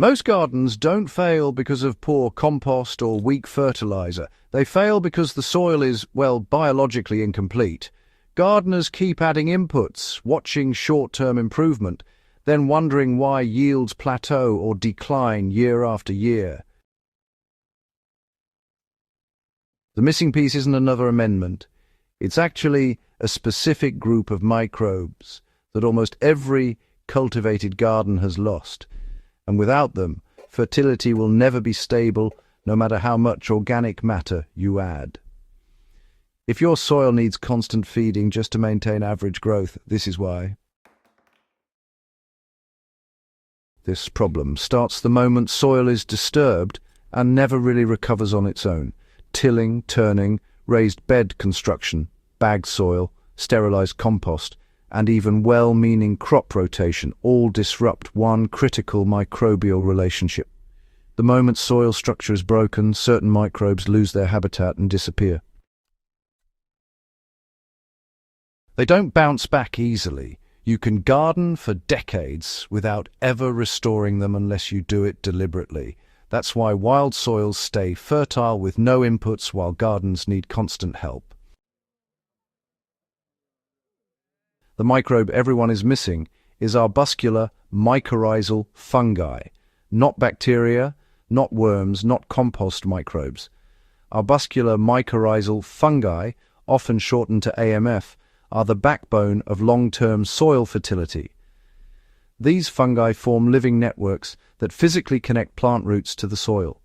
Most gardens don't fail because of poor compost or weak fertilizer. They fail because the soil is, well, biologically incomplete. Gardeners keep adding inputs, watching short-term improvement, then wondering why yields plateau or decline year after year. The missing piece isn't another amendment. It's actually a specific group of microbes that almost every cultivated garden has lost. And without them, fertility will never be stable, no matter how much organic matter you add. If your soil needs constant feeding just to maintain average growth, this is why. This problem starts the moment soil is disturbed and never really recovers on its own. Tilling, turning, raised bed construction, bagged soil, sterilized compost, and even well-meaning crop rotation all disrupt one critical microbial relationship. The moment soil structure is broken, certain microbes lose their habitat and disappear. They don't bounce back easily. You can garden for decades without ever restoring them unless you do it deliberately. That's why wild soils stay fertile with no inputs while gardens need constant help. The microbe everyone is missing is arbuscular mycorrhizal fungi, not bacteria, not worms, not compost microbes. Arbuscular mycorrhizal fungi, often shortened to AMF, are the backbone of long-term soil fertility. These fungi form living networks that physically connect plant roots to the soil.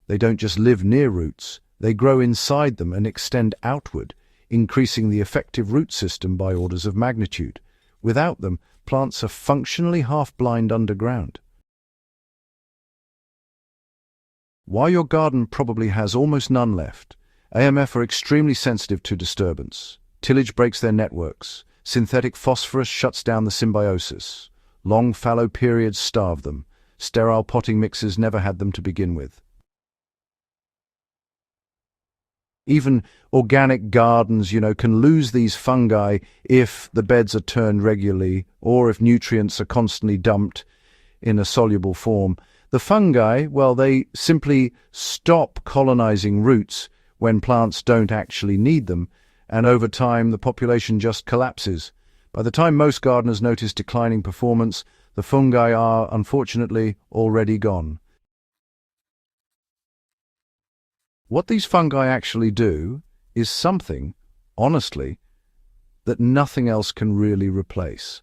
They don't just live near roots, they grow inside them and extend outward, increasing the effective root system by orders of magnitude. Without them, plants are functionally half-blind underground. While your garden probably has almost none left, AMF are extremely sensitive to disturbance. Tillage breaks their networks. Synthetic phosphorus shuts down the symbiosis. Long fallow periods starve them. Sterile potting mixes never had them to begin with. Even organic gardens, can lose these fungi if the beds are turned regularly or if nutrients are constantly dumped in a soluble form. The fungi, they simply stop colonizing roots when plants don't actually need them, and over time the population just collapses. By the time most gardeners notice declining performance, the fungi are, unfortunately, already gone. What these fungi actually do is something, honestly, that nothing else can really replace.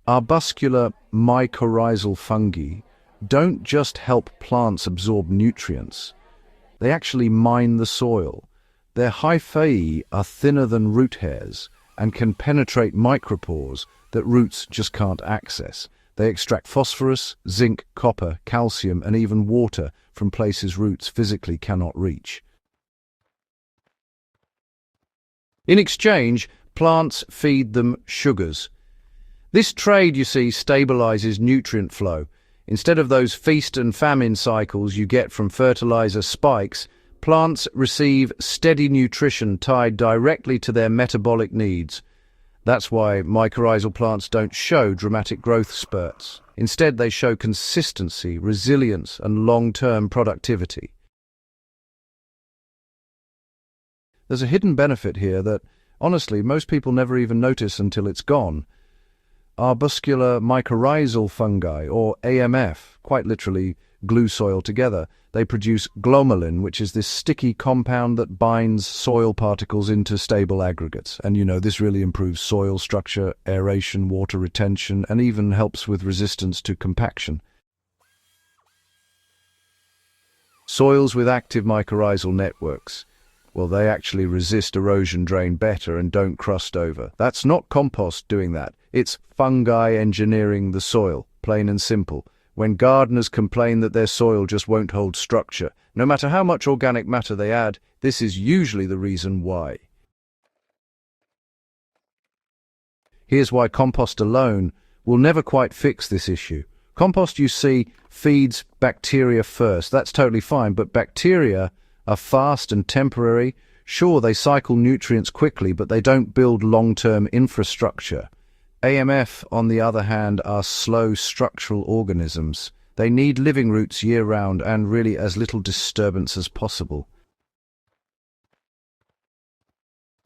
Arbuscular mycorrhizal fungi don't just help plants absorb nutrients, they actually mine the soil. Their hyphae are thinner than root hairs and can penetrate micropores that roots just can't access. They extract phosphorus, zinc, copper, calcium, and even water from places roots physically cannot reach. In exchange, plants feed them sugars. This trade, stabilizes nutrient flow. Instead of those feast and famine cycles you get from fertilizer spikes, plants receive steady nutrition tied directly to their metabolic needs. That's why mycorrhizal plants don't show dramatic growth spurts. Instead, they show consistency, resilience, and long-term productivity. There's a hidden benefit here that, honestly, most people never even notice until it's gone. Arbuscular mycorrhizal fungi, or AMF, quite literally glue soil together. They produce glomalin, which is this sticky compound that binds soil particles into stable aggregates. And this really improves soil structure, aeration, water retention, and even helps with resistance to compaction. Soils with active mycorrhizal networks, they actually resist erosion drain better and don't crust over. That's not compost doing that. It's fungi engineering the soil, plain and simple. When gardeners complain that their soil just won't hold structure, no matter how much organic matter they add, this is usually the reason why. Here's why compost alone will never quite fix this issue. Compost, feeds bacteria first. That's totally fine, but bacteria are fast and temporary. Sure, they cycle nutrients quickly, but they don't build long-term infrastructure. AMF, on the other hand, are slow structural organisms. They need living roots year-round and really as little disturbance as possible.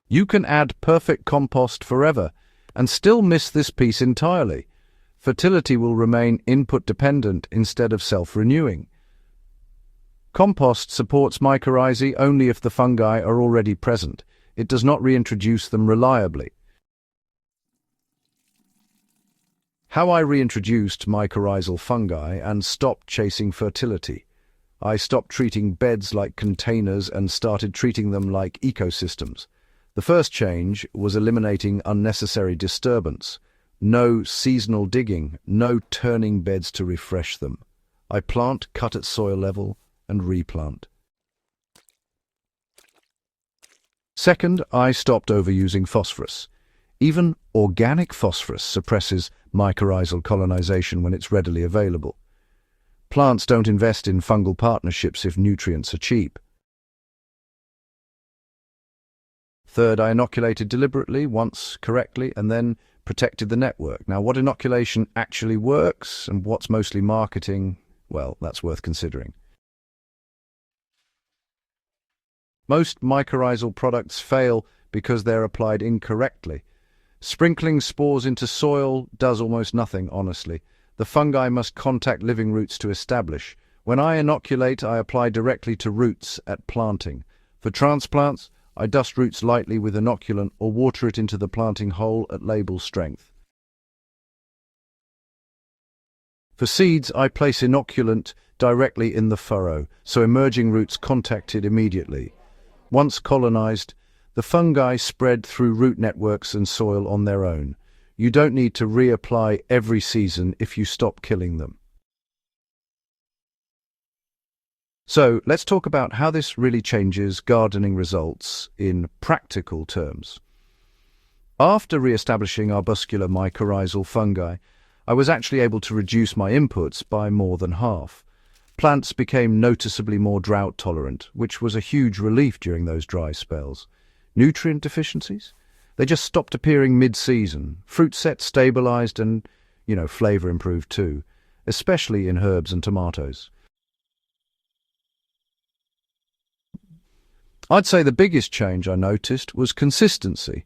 You can add perfect compost forever and still miss this piece entirely. Fertility will remain input-dependent instead of self-renewing. Compost supports mycorrhizae only if the fungi are already present. It does not reintroduce them reliably. How I reintroduced mycorrhizal fungi and stopped chasing fertility. I stopped treating beds like containers and started treating them like ecosystems. The first change was eliminating unnecessary disturbance. No seasonal digging, no turning beds to refresh them. I plant, cut at soil level, and replant. Second, I stopped overusing phosphorus. Even organic phosphorus suppresses mycorrhizal colonization when it's readily available. Plants don't invest in fungal partnerships if nutrients are cheap. Third, I inoculated deliberately, once correctly, and then protected the network. Now, what inoculation actually works and what's mostly marketing, well, that's worth considering. Most mycorrhizal products fail because they're applied incorrectly. Sprinkling spores into soil does almost nothing, honestly. The fungi must contact living roots to establish. When I inoculate, I apply directly to roots at planting. For transplants, I dust roots lightly with inoculant or water it into the planting hole at label strength. For seeds, I place inoculant directly in the furrow, so emerging roots contact it immediately. Once colonized, the fungi spread through root networks and soil on their own. You don't need to reapply every season if you stop killing them. So let's talk about how this really changes gardening results in practical terms. After re-establishing arbuscular mycorrhizal fungi, I was actually able to reduce my inputs by more than half. Plants became noticeably more drought tolerant, which was a huge relief during those dry spells. Nutrient deficiencies? They just stopped appearing mid-season. Fruit set stabilized and, flavor improved too, especially in herbs and tomatoes. I'd say the biggest change I noticed was consistency.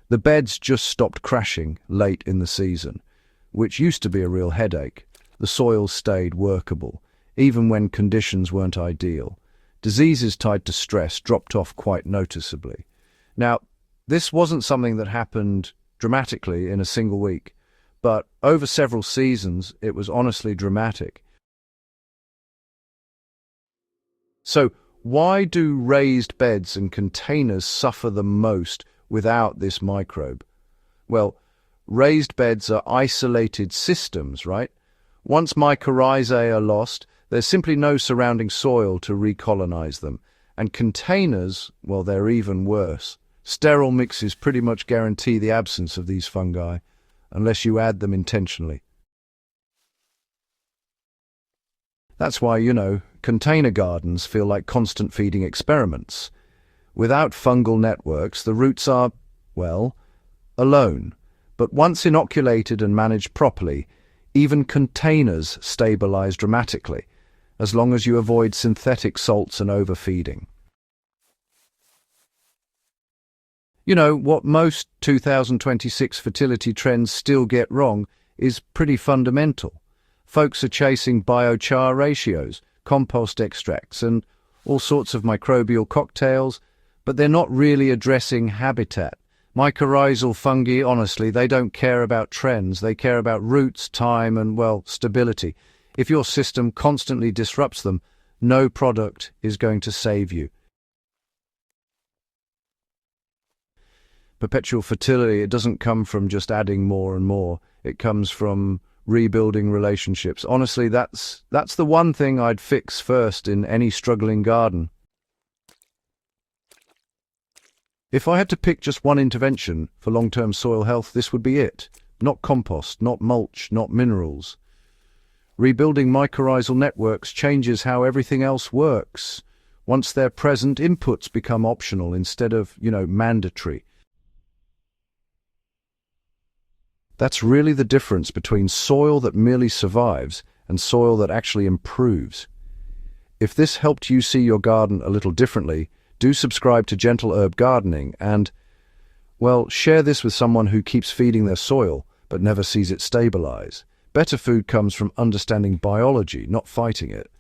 The beds just stopped crashing late in the season, which used to be a real headache. The soil stayed workable, even when conditions weren't ideal. Diseases tied to stress dropped off quite noticeably. Now, this wasn't something that happened dramatically in a single week, but over several seasons, it was honestly dramatic. So, why do raised beds and containers suffer the most without this microbe? Well, raised beds are isolated systems, right? Once mycorrhizae are lost, there's simply no surrounding soil to recolonize them. And containers, well, they're even worse. Sterile mixes pretty much guarantee the absence of these fungi, unless you add them intentionally. That's why, container gardens feel like constant feeding experiments. Without fungal networks, the roots are, alone. But once inoculated and managed properly, even containers stabilize dramatically, as long as you avoid synthetic salts and overfeeding. What most 2026 fertility trends still get wrong is pretty fundamental. Folks are chasing biochar ratios, compost extracts, and all sorts of microbial cocktails, but they're not really addressing habitat. Mycorrhizal fungi, honestly, they don't care about trends. They care about roots, time, and, stability. If your system constantly disrupts them, no product is going to save you. Perpetual fertility, it doesn't come from just adding more and more. It comes from rebuilding relationships. Honestly, that's the one thing I'd fix first in any struggling garden. If I had to pick just one intervention for long-term soil health, this would be it. Not compost, not mulch, not minerals. Rebuilding mycorrhizal networks changes how everything else works. Once they're present, inputs become optional instead of, mandatory. That's really the difference between soil that merely survives and soil that actually improves. If this helped you see your garden a little differently, do subscribe to Gentle Herb Gardening and, well, share this with someone who keeps feeding their soil but never sees it stabilize. Better food comes from understanding biology, not fighting it.